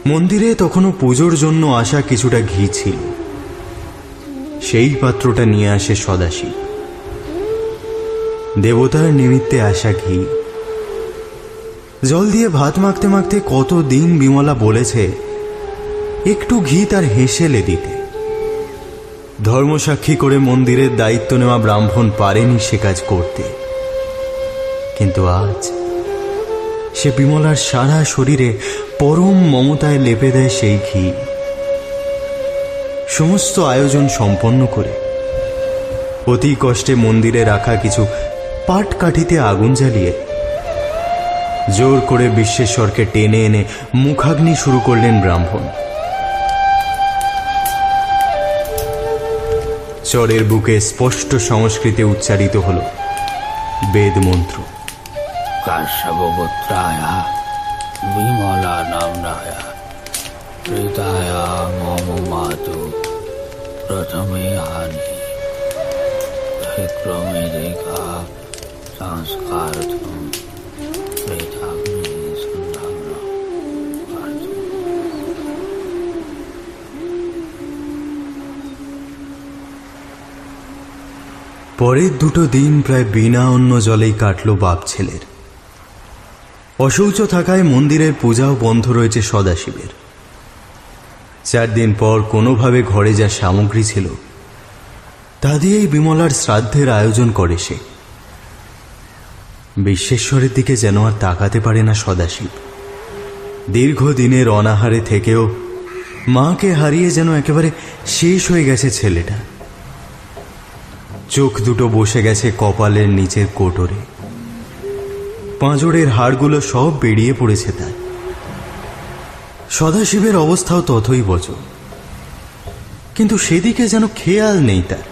মন্দিরে তখনও পুজোর জন্য আসা কিছুটা ঘি ছিল। সেই পাত্রটা নিয়ে আসে সদাশিব। দেবতার নিমিত্তে আসা ঘি। জল দিয়ে ভাত মাখতে মাখতে কতদিন বিমলা বলেছে একটু ঘি তার হেসেলে দিতে। ধর্মসাক্ষী করে মন্দিরের দায়িত্ব নেওয়া ব্রাহ্মণ পারেনি সে কাজ করতে। কিন্তু আজ সে বিমলার সারা শরীরে পরম মমতায় লেপে দেয় সেই ঘি। সমস্ত আয়োজন সম্পন্ন করে অতি কষ্টে মন্দিরে রাখা কিছু পাট কাঠিতে আগুন জ্বালিয়ে জোর করে বিশ্বেশ্বরকে টেনে এনে মুখাগ্নি শুরু করলেন ব্রাহ্মণ। চরের বুকে স্পষ্ট সংস্কৃতে উচ্চারিত হল বেদ মন্ত্র। কাশ্যপপুত্রায় বিমলা নাম্নায় প্রীতায় মম মাতু প্রথমে হানি বিক্রমে দেখা সংস্কারার্থম প্রেতাগ্নি সন্ধাগ্ন। পরের দুটো দিন প্রায় বিনা অন্য জলেই কাটল বাপ ছেলের। অশৌচ থাকায় মন্দিরের পূজাও বন্ধ রয়েছে সদাশিবের। 4 দিন পর কোনোভাবে ঘরে যা সামগ্রী ছিল তা দিয়েই বিমলার শ্রাদ্ধের আয়োজন করে সে। বিশ্বেশ্বরের দিকে যেন আর তাকাতে পারে না সদাশিব। দীর্ঘদিনের অনাহারে থেকেও মাকে হারিয়ে যেন একেবারে শেষ হয়ে গেছে ছেলেটা। চোখ দুটো বসে গেছে কপালের নিচের কোটরে। পাঁজরের হাড়গুলো সব বেরিয়ে পড়েছে তার। সদাশিবের অবস্থাও ততই বচ, কিন্তু সেদিকে যেন খেয়াল নেই তার।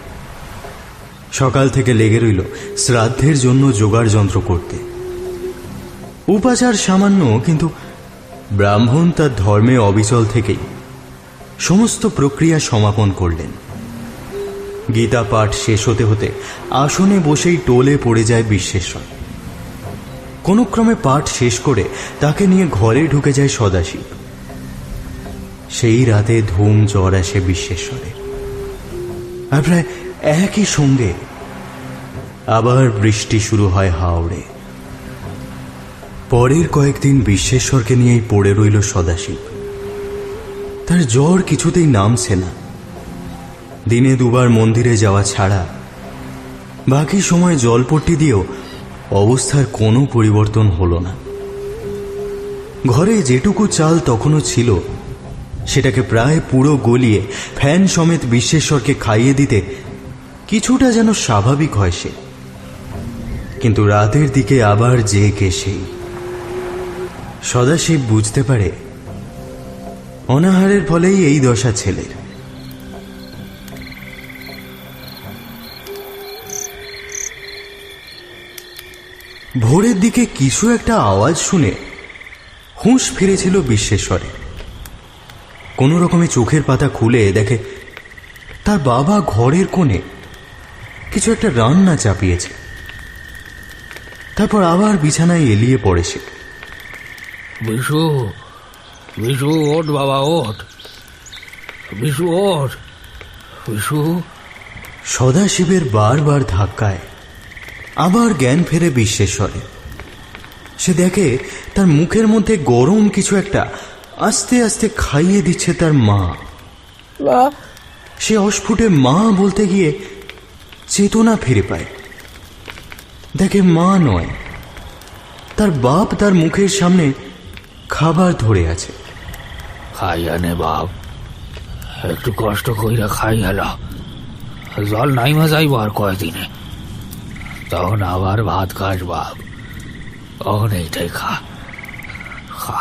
সকাল থেকে লেগে রইল শ্রাদ্ধের জন্য জোগাড় যন্ত্র করতে। উপাচার সামান্য, কিন্তু ব্রাহ্মণ তার ধর্মে অবিচল থেকেই সমস্ত প্রক্রিয়া সমাপন করলেন। গীতা পাঠ শেষ হতে হতে আসনে বসেই টোলে পড়ে যায় বিশ্বেশ্বর। কোনো ক্রমে পাঠ শেষ করে তাকে নিয়ে ঘরে ঢুকে যায় সদাশিব। সেই রাতে ধুম জ্বর আসে বিশ্বেশ্বরের। আর প্রায় একই সঙ্গে আবার বৃষ্টি শুরু হয় হাওড়ে। পরের কয়েকদিন বিশ্বেশ্বরকে নিয়েই পড়ে রইল সদাশিব। তার জ্বর কিছুতেই নামছে না। দিনে 2 বার মন্দিরে যাওয়া ছাড়া বাকি সময় জলপট্টি দিয়েও অবস্থার কোনো পরিবর্তন হলো না। ঘরে যেটুকু চাল তখনও ছিল সেটাকে প্রায় পুরো গলিয়ে ফ্যান সমেত বিশ্বেশ্বরকে খাইয়ে দিতে কিছুটা যেন স্বাভাবিক হয় সে, কিন্তু রাতের দিকে আবার জেগে সেই। সদাশিব বুঝতে পারে অনাহারের ফলেই এই দশা ছেলের। ভোরের দিকে কিছু একটা আওয়াজ শুনে হুঁশ ফিরেছিল বিশ্বেশ্বরে। কোনো রকমে চোখের পাতা খুলে দেখে তার বাবা ঘরের কোণে কিছু একটা রান্না চাপিয়েছে। তারপর আবার বিছানায় এলিয়ে পড়ে সে। বিশু, বিশু ওঠ বাবা, ওঠ বিশু, ওঠ বিশু। সদাশিবের বারবার ধাক্কায় আবার জ্ঞান ফেরে বিশ্বেশ্বরে। সে দেখে তার মুখের মধ্যে গরম কিছু একটা আস্তে আস্তে খাইয়ে দিচ্ছে তার মা। সে অস্ফুটে মা বলতে গিয়ে চেতনা ফিরে পায়। দেখে মা নয়, তার বাপ তার মুখের সামনে খাবার ধরে আছে। খাইয়া নে বাপ, একটু কষ্ট কইরা খাইয়া ল। জল নাই যাইব আর কয়দিনে, তখন আবার ভাত খাস বাপ। তখন এইটাই খা, খা।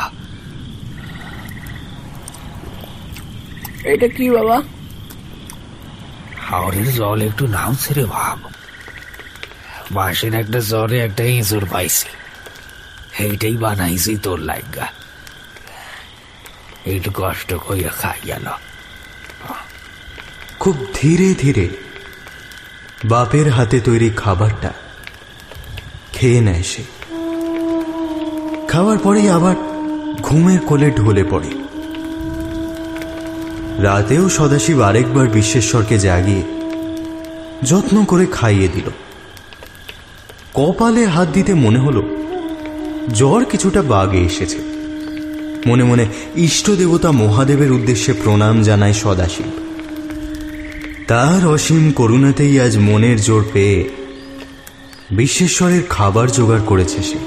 এটা কি বাবা? হাওড়ের জল একটু নামছে রে বাপ। বাঁশের একটা জ্বরে একটা ইঁচড় পাইছি, এইটাই বানাইছি তোর লাগা। একটু কষ্ট কইরা খাই গেল। খুব ধীরে ধীরে বাপের হাতে তৈরি খাবারটা খেয়ে নেয় সে। খাওয়ার পরেই আবার ঘুমের কোলে ঢলে পড়ে। রাতেও সদাশিব আরেকবার বিশ্বেশ্বরকে জাগিয়ে যত্ন করে খাইয়ে দিল। কপালে হাত দিতে মনে হলো জ্বর কিছুটা বাগে এসেছে। মনে মনে ইষ্ট দেবতা মহাদেবের উদ্দেশ্যে প্রণাম জানায় সদাশিব। তার অসীম করুণাতেই আজ মনের জোর পেয়ে বিশ্বেশ্বরের খাবার জোগাড় করেছে সে।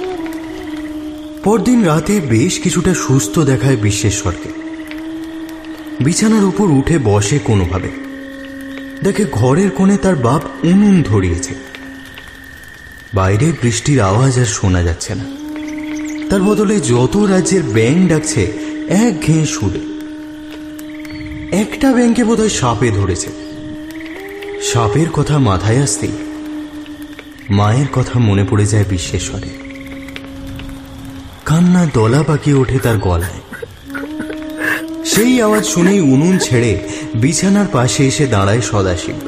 পরদিন রাতে বেশ কিছুটা সুস্থ দেখায় বিশ্বেশ্বরকে। বিছানার উপর উঠে বসে কোনোভাবে, দেখে ঘরের কোণে তার বাপ উনুন ধরিয়েছে। বাইরে বৃষ্টির আওয়াজ আর শোনা যাচ্ছে না, তার বদলে যত রাজ্যের ব্যাঙ ডাকছে এক ঘেঁয়ে সুরে। একটা ব্যাঙকে বোধহয় সাপে ধরেছে। সাপের কথা মাথায় আসতেই মায়ের কথা মনে পড়ে যায় বিশ্বেশ্বরে। কান্না দলা পাকিয়ে ওঠে তার গলায়। সেই আওয়াজ শুনেই উনুন ছেড়ে বিছানার পাশে এসে দাঁড়ায় সদাশিব।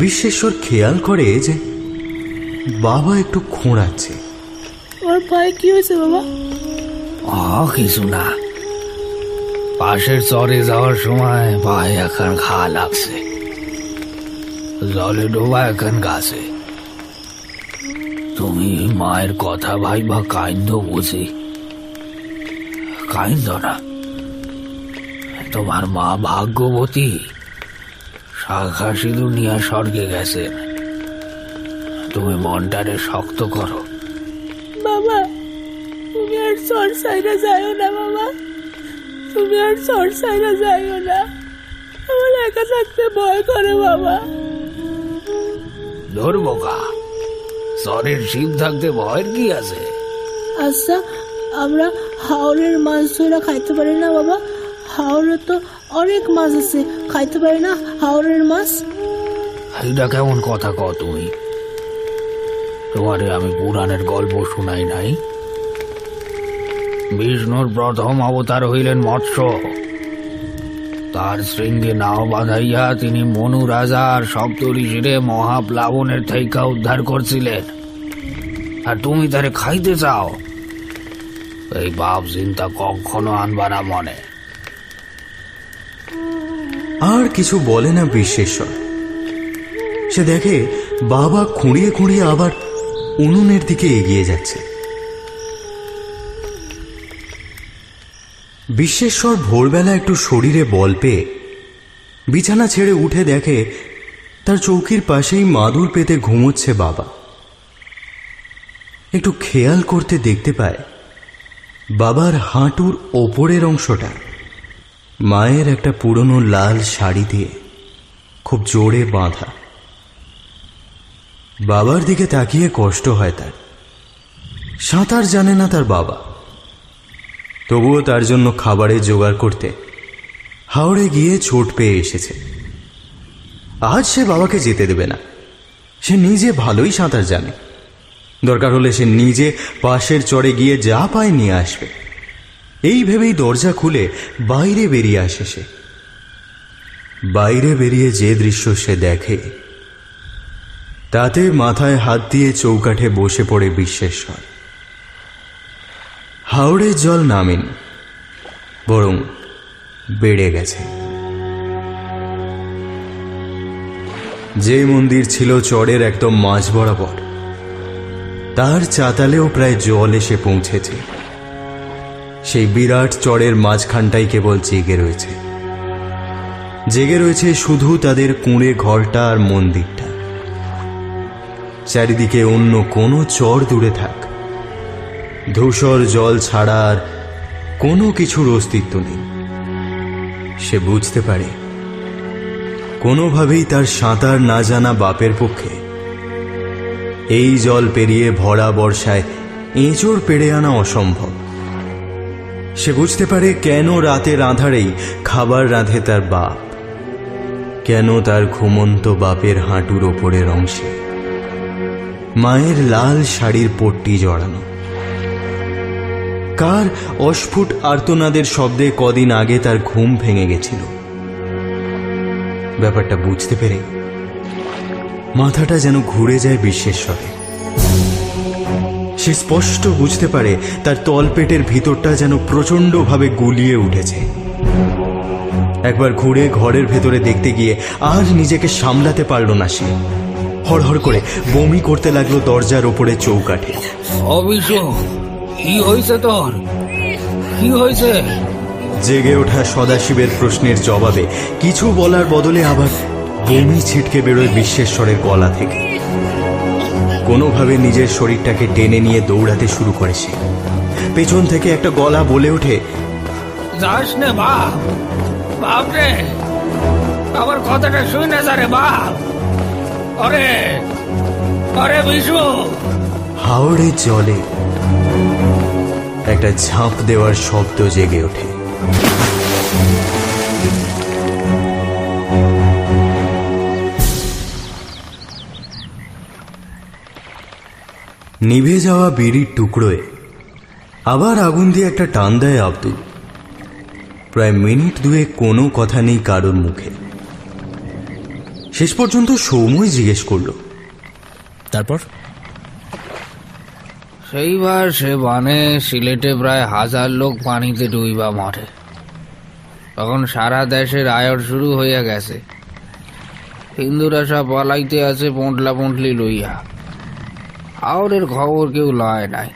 বিশ্বেশ্বর খেয়াল করে যে বাবা একটু খোঁড়াচ্ছে। ওর পায়ে কি হয়েছে বাবা? কিছু না, পাশের চরে যাওয়ার সময় পায়ে এখন ঘা লাগছে, জলে ডোবা এখন গাছে। তুমি মায়ের কথা ভাইবা কাইন্দ বুঝি, কাইন্দ না। তোমার মা ভাগ্যবতী, শাখা সিঁদুর নিয়ে স্বর্গে গেছেন। তুমি মনটারে শক্ত করো। বাবা তুমি আর সর সাইরা যাইও না বাবা, তুমি আর সর সাইরা যাইও না। আমার একা থাকতে ভয় করে বাবা। ধরবোকা, সরের শিব থাকতে ভয়ের কি আছে? আচ্ছা আমরা হাওড়ের মাছ ধরে খাইতে পারি না বাবা? হাওড়ে তো অনেক মাছ আছে, খাইতে পারি না হাওড়ের মাছ? এইটা কেমন কথা কও তুমি? তোমারে আমি পুরাণের গল্প শুনাই নাই? বিষ্ণুর প্রথম অবতার হইলেন মৎস্য। তার শৃঙ্গে নাও বাঁধাইয়া তিনি মনু রাজা আর সপ্ত ঋষিরে মহাপ্লাবনের থেকে উদ্ধার করছিলেন। আর তুমি তারে খাইতে চাও? এই ভাব চিন্তা কখনো আনবা না মনে। আর কিছু বলে না বিশ্বেশ্বর। সে দেখে বাবা খুঁড়িয়ে খুঁড়িয়ে আবার উনুনের দিকে এগিয়ে যাচ্ছে। বিশ্বেশ্বর ভোরবেলা একটু শরীরে বল পেয়ে বিছানা ছেড়ে উঠে দেখে তার চৌকির পাশেই মাদুর পেতে ঘুমোচ্ছে বাবা। একটু খেয়াল করতে দেখতে পায় বাবার হাঁটুর ওপরের অংশটা মায়ের একটা পুরনো লাল শাড়ি দিয়ে খুব জোরে বাঁধা। বাবার দিকে তাকিয়ে কষ্ট হয় তার। সাঁতার জানে না তার বাবা, তবুও তার জন্য খাবারের জোগাড় করতে হাওড়ে গিয়ে ছোট পেয়ে এসেছে। আজ সে বাবাকে যেতে দেবে না। সে নিজে ভালোই সাঁতার জানে, দরকার হলে সে নিজে পাশের চড়ে গিয়ে যা পায় নিয়ে আসবে। এই ভেবেই দরজা খুলে বাইরে বেরিয়ে আসে সে। বাইরে বেরিয়ে যে দৃশ্য সে দেখে, তাতে মাথায় হাত দিয়ে চৌকাঠে বসে পড়ে বিশ্বেশ্বর। হাওড়ের জল নামেনি, বরং বেড়ে গেছে। যে মন্দির ছিল চরের একদম মাঝ বরাবর, তার চাতালেও প্রায় জল এসে পৌঁছেছে। সেই বিরাট চরের মাঝখানটাই কেবল জেগে রয়েছে। জেগে রয়েছে শুধু তাদের কুঁড়ে ঘরটা আর মন্দিরটা। চারিদিকে অন্য কোনো চর দূরে থাক, ধূসর জল ছাড়া আর কোনো কিছুর অস্তিত্ব নেই। সে বুঝতে পারে কোনোভাবেই তার সাঁতার না জানা বাপের পক্ষে এই জল পেরিয়ে ভরা বর্ষায় এঁচড় পেড়ে আনা অসম্ভব। সে বুঝতে পারে কেন রাতের আঁধারেই খাবার রাঁধে তার বাপ, কেন তার ঘুমন্ত বাপের হাঁটুর ওপরের অংশে মায়ের লাল শাড়ির পট্টি জড়ানো, কার অস্ফুট আর্তনাদের শব্দে কদিন আগে তার ঘুম ভেঙে গেছিল। ব্যাপারটা বুঝতে পেরে মাথাটা যেন ঘুরে যায় বিশ্বেশ্বরে। সে স্পষ্ট বুঝতে পারে তার তলপেটের ভিতরটা যেন প্রচণ্ডভাবে গুলিয়ে উঠেছে। একবার ঘুরে ঘরের ভেতরে দেখতে গিয়ে আর নিজেকে সামলাতে পারল না সে। হড়হড় করে বমি করতে লাগলো দরজার ওপরে চৌকাঠে। অবিশ্ব, কি হয়েছে তোর? কি হয়েছে? জেগে ওঠা সদাশিবের প্রশ্নের জবাবে কিছু বলার বদলে আবার বমি ছিটকে বেরোয় বিশ্বেশ্বরের গলা থেকে। কোনোভাবে নিজের শরীরটাকে টেনে নিয়ে দৌড়াতে শুরু করে সে। পেছন থেকে একটা গলা বলে ওঠে, যাস নে বাপ, বাপ রে, আমার কথাটা শুনে যা রে বাপ। আরে আরে বিশু! হাওড়ে জলে একটা ঝাঁপ দেওয়ার শব্দ জেগে ওঠে। নিভে যাওয়া বিড়ির টুকরোয় আবার আগুন দিয়ে একটা টান দেয় আব্দুল। প্রায় মিনিট দুয়ে কোনো কথা নেই কারোর মুখে। শেষ পর্যন্ত সৌম্যই জিজ্ঞেস করল, তারপর? সেইবার সে বানে সিলেটে প্রায় 1000 লোক পানিতে ডুইবা মরে। তখন সারা দেশে রায়ট শুরু হইয়া গেছে। হিন্দুরা সব পালাইতে আছে পোঁটলা পোঁটলি লইয়া। হাওড়ের খবর কেউ লয় নাই।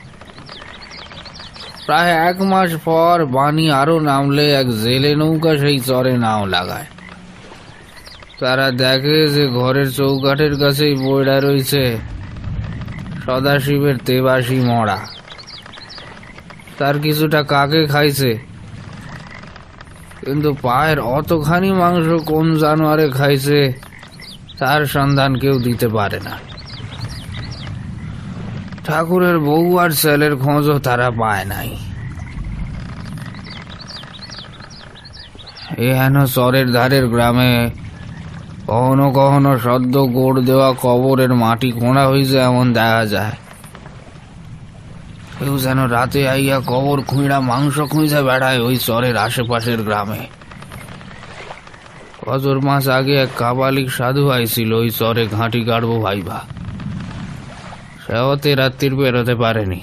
প্রায় 1 মাস পর বাণী আরো নামলে এক জেলে নৌকা সেই চরে নাও লাগায়। তারা দেখে যে ঘরের চৌকাঠের কাছেই বইড়া রয়েছে সদাশিবের তেবাসি মরা। তার কিছুটা কাকে খাইছে, কিন্তু পায়ের অতখানি মাংস কোন জানোয়ারে খাইছে তার সন্ধান কেউ দিতে পারে না। ঠাকুরের বউ আর ছেলের খোঁজও তারা পায় নাই। এহেন চরের ধারের গ্রামে কখনো কখনো সদ্য গোড় দেওয়া কবরের মাটি খোঁড়া হয়েছে এমন দেখা যায়। কেউ যেন রাতে আইয়া কবর খুঁড়া মাংস খুঁজে বেড়ায় ওই চরের আশেপাশের গ্রামে। 4 মাস আগে এক কাবালিক সাধু আইছিল ওই চরে ঘাঁটি গাড়বো ভাইবা। সেও রাত্রির বেরোতে পারেনি,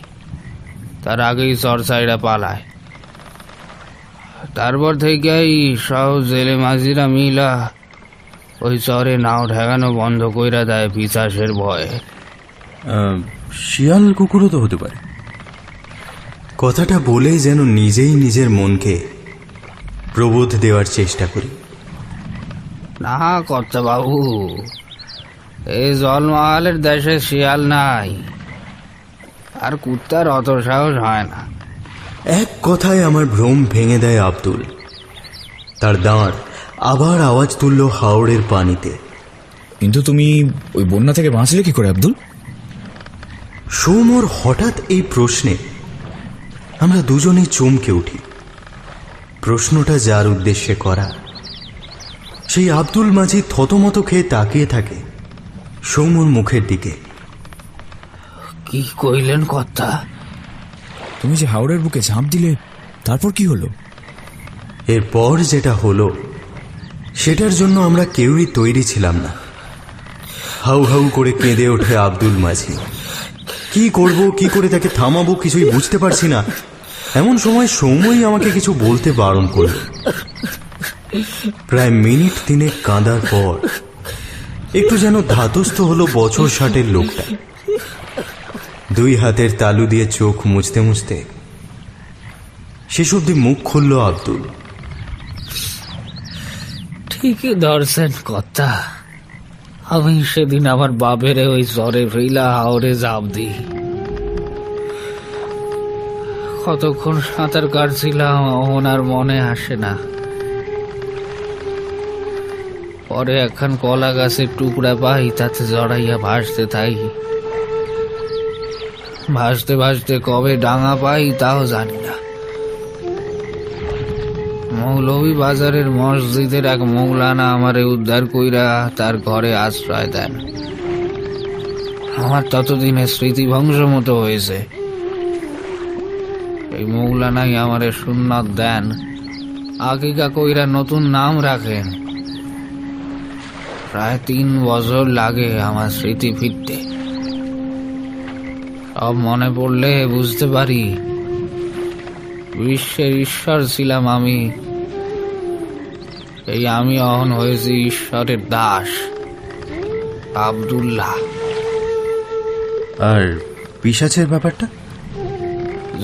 তার আগেই চর সাইডা পালায়। তারপর থেকেই সব জেলে মাঝিরা মিলা ওই চরে নাও ঠেকানো বন্ধ কইরা দেয় পিশাচের ভয়ে। শিয়াল কুকুরও তো হতে পারে। কথাটা বলে যেন নিজেই নিজের মনকে প্রবোধ দেওয়ার চেষ্টা করি। না কর্তা বাবু, এই জলমহলের দেশে শিয়াল নাই, আর কুত্তার অত সাহস হয় না। এক কথায় আমার ভ্রম ভেঙে দেয় আব্দুল। তার দাঁড় আবার আওয়াজ তুলল হাওড়ের পানিতে। কিন্তু তুমি ওই বন্যা থেকে বাঁচলে কি করে আব্দুল? সৌম্যর হঠাৎ এই প্রশ্নে আমরা দুজনেই চমকে উঠি। প্রশ্নটা যার উদ্দেশ্যে করা, সেই আব্দুল মাজিদ থতমত খেয়ে তাকিয়ে থাকে সৌম্যর মুখের দিকে। কি কইলেন কর্তা? তুমি যে হাওড়ের বুকে ঝাঁপ দিলে, তারপর কি হলো? এরপর যেটা হলো সেটার জন্য আমরা কেউই তৈরি ছিলাম না। হাউ হাউ করে কেঁদে ওঠে আব্দুল মাজিদ। কি করব, কি করে তাকে থামাবো কিছুই বুঝতে পারছি না। এমন সময় সৌম্যই আমাকে কিছু বলতে বারণ করল। প্রায় মিনিট 3 কাঁদার পর একটু যেন ধাতস্থ হলো বছর 60-এর লোকটা। 2 হাতের তালু দিয়ে চোখ মুছতে মুছতে শেষ অব্দি মুখ খুলল আব্দুল। ঠিকই ধরছেন কর্তা, আমি সেদিন আমার বাপের ওই জ্বরে ফেলা হাওড়ে ঝাঁপ দিই। কতক্ষণ সাঁতার কাটছিলাম ওনার মনে আসে না। পরে একখান কলা গাছের টুকরা পাই, তাতে জড়াইয়া ভাসতে থাকি। ভাসতে ভাসতে কবে ডাঙা পাই তাও জানি না। মৌলভী বাজারের মসজিদের এক মৌলানা আমারে উদ্ধার কইরা তার ঘরে আশ্রয় দেন। আমার ততদিনে স্মৃতিভংস মতো হয়েছে। এই মৌলানাই আমারে সুন্নত দেন, আকিকা কইরা নতুন নাম রাখেন। প্রায় 3 বছর লাগে আমার স্মৃতি ফিরতে। সব মনে পড়লে বুঝতে পারি বিশ্বের ঈশ্বর ছিলাম আমি। এই আমি অহন হয়েছি ঈশ্বরের দাস, আব্দুল্লাহ। আর পিশাচের ব্যাপারটা?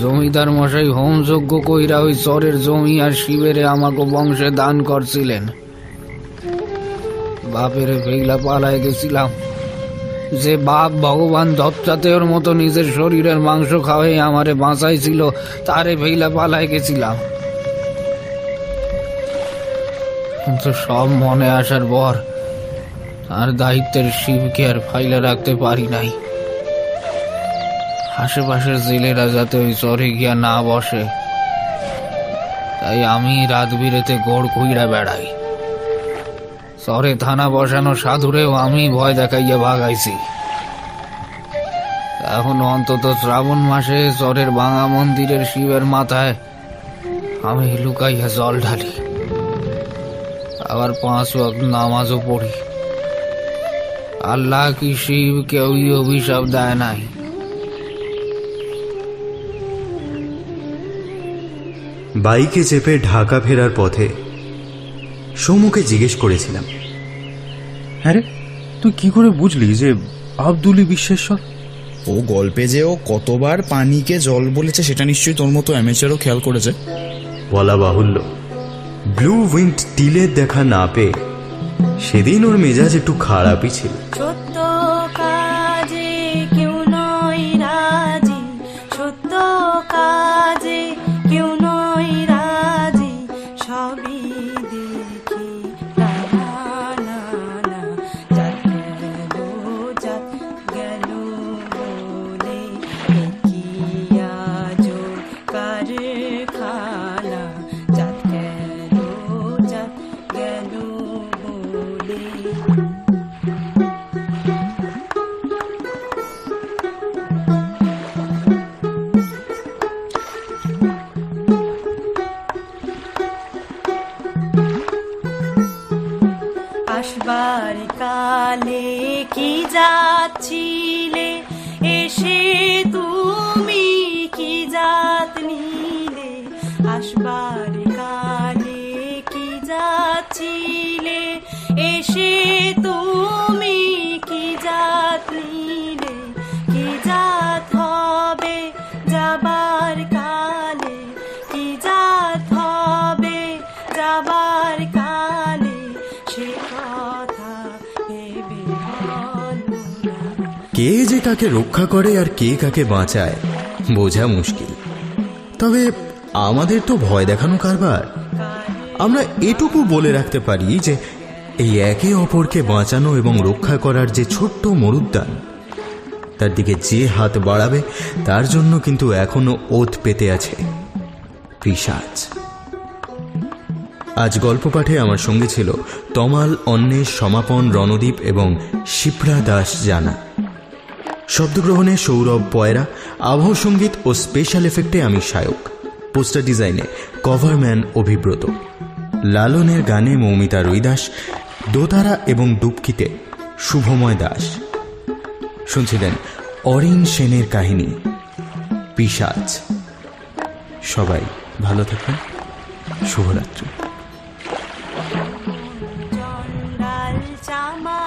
জমিদার মশাই হোমযজ্ঞ কইরা ওই চরের জমি আর শিবেরে আমাকে বংশে দান করছিলেন। বাপের ফেইলা পালায় গেছিলাম। যে বাপ ভগবান দত্তাত্রেয়র মতো নিজের শরীরের মাংস খাওয়াই আমারে বাঁচাইছিল, তারে ফেইলা পালায় গেছিলাম। কিন্তু সব মনে আসার পর আর দায়িত্বের শিবকে আর ফাইলে রাখতে পারি নাই। আশেপাশের জেলেরা যাতে ওই চরে গিয়া না বসে, তাই আমি রাত বিরেতে গড় খুইরা বেড়াই। চরে থানা বসানো সাধুরেও আমি ভয় দেখাইয়া ভাগাইছি। এখন অন্তত শ্রাবণ মাসে চরের ভাঙা মন্দিরের শিবের মাথায় আমি লুকাইয়া জল ঢালি, আবার 5 ওয়াক্ত নামাজও পড়ি। আল্লাহ কি শিব কেউই অভিশাপ দেয় নাই। বাইকে চেপে ঢাকা ফেরার পথে সৌম্যকে জিজ্ঞেস করেছিলাম, আরে তুই কি করে বুঝলি যে আব্দুলই বিশ্বেশ্বর? ও গল্পে যে ও কতবার পানিকে জল বলেছে সেটা নিশ্চয়ই তোর মতো অ্যামেচারও খেয়াল করেছে। বলা বাহুল্য, ব্লু উইংড টিলের দেখা না পেয়ে সেদিন ওর মেজাজ একটু খারাপই ছিল। সত্য কাজে কেউ নয় রাজি, সত্য কাজে কেউ নয় রাজি, সবই দেখি না না না, যাত গেল বলে কি আজো কারখানা, যাত গেল বলে। আসবার কালে কি যাচ্ছিলে, এসে তুমি কি জাত নিলে, আসবার কালে কি যাচ্ছিলে, এসে তুমি কি জাত নিলে, কি জাত হবে যাবার কালে, কি জাত হবে যাবার কালে, সে কথা ভেবে বলো না। কে যে কাকে রক্ষা করে আর কে কাকে বাঁচায় বোঝা মুশকিল। তবে আমাদের তো ভয় দেখানো কারবার। আমরা এটুকু বলে রাখতে পারি যে এই একে অপরকে বাঁচানো এবং রক্ষা করার যে ছোট্ট মরুদ্যান, তার দিকে যে হাত বাড়াবে তার জন্য কিন্তু এখনো ওত পেতে আছে পিশাচ। আজ গল্প পাঠে আমার সঙ্গে ছিল তমাল, অন্বেষ, সমাপন, রণদীপ এবং শিপ্রা দাস জানা। শব্দগ্রহণে সৌরভ পয়রা, আবহ সঙ্গীত ও স্পেশাল এফেক্টে আমি সায়ক, পোস্টার ডিজাইনে কভারম্যান অভিব্রত, লালনের গানে মৌমিতা রুইদাস, দোতারা এবং ডুবকিতে শুভময় দাস। শুনছিলেন অরিন সেনের কাহিনী পিশাচ। সবাই ভালো থাকবেন। শুভরাত্রি। লাল জামা